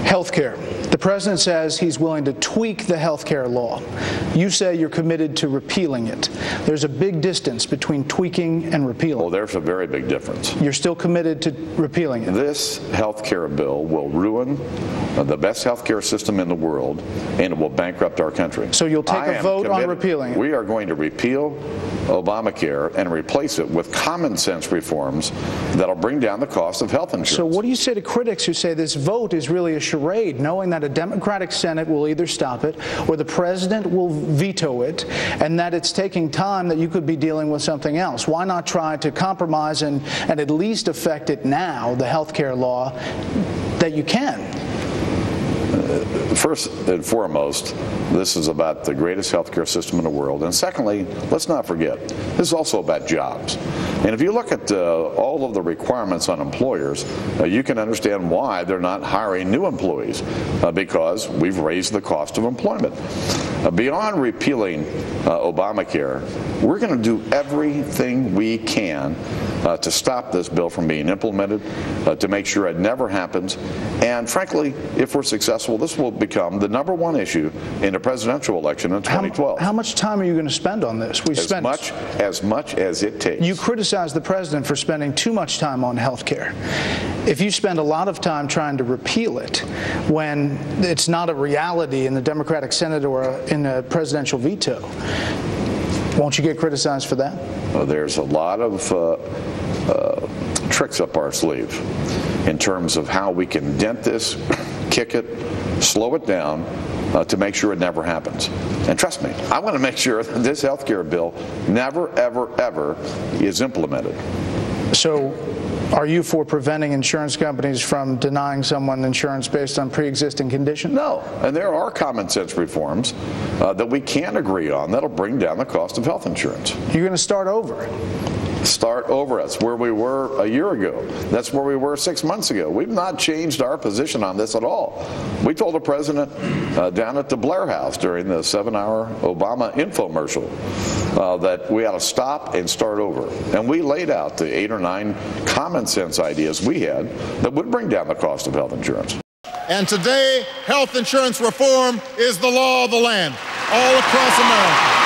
Healthcare. The president says he's willing to tweak the healthcare law. You say you're committed to repealing it. There's a big distance between tweaking and repealing. Well, there's a very big difference. You're still committed to repealing it. This healthcare bill will ruin the best healthcare system in the world, and it will bankrupt our country. So you'll take a vote on repealing it? We are going to repeal Obamacare and replace it with common sense reforms that'll bring down the cost of health insurance. So what do you say to critics who say this vote is really a charade, knowing that a Democratic Senate will either stop it or the president will veto it, and that it's taking time, that you could be dealing with something else? Why not try to compromise and at least affect it now, the health care law, that you can? First and foremost, this is about the greatest healthcare system in the world. And secondly, let's not forget, this is also about jobs. And if you look at all of the requirements on employers, you can understand why they're not hiring new employees, because we've raised the cost of employment. Beyond repealing Obamacare, we're going to do everything we can to stop this bill from being implemented, to make sure it never happens. And frankly, if we're successful, this will become the #1 issue in the presidential election in 2012. How much time are you going to spend on this? As much as it takes. You criticize the president for spending too much time on health care. If you spend a lot of time trying to repeal it when it's not a reality in the Democratic Senate or in a presidential veto, won't you get criticized for that? Well, there's a lot of tricks up our sleeve in terms of how we can dent this, kick it, slow it down, to make sure it never happens. And trust me, I want to make sure that this health care bill never, ever, ever is implemented. So are you for preventing insurance companies from denying someone insurance based on pre-existing condition? No. And there are common sense reforms that we can agree on that'll bring down the cost of health insurance. You're going to start over. Start over. That's where we were a year ago. That's where we were 6 months ago. We've not changed our position on this at all. We told the president down at the Blair House during the 7-hour Obama infomercial that we ought to stop and start over. And we laid out the 8 or 9 common sense ideas we had that would bring down the cost of health insurance. And today, health insurance reform is the law of the land all across America.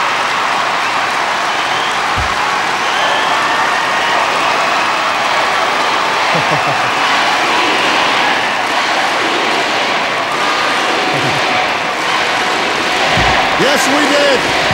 Yes, we did.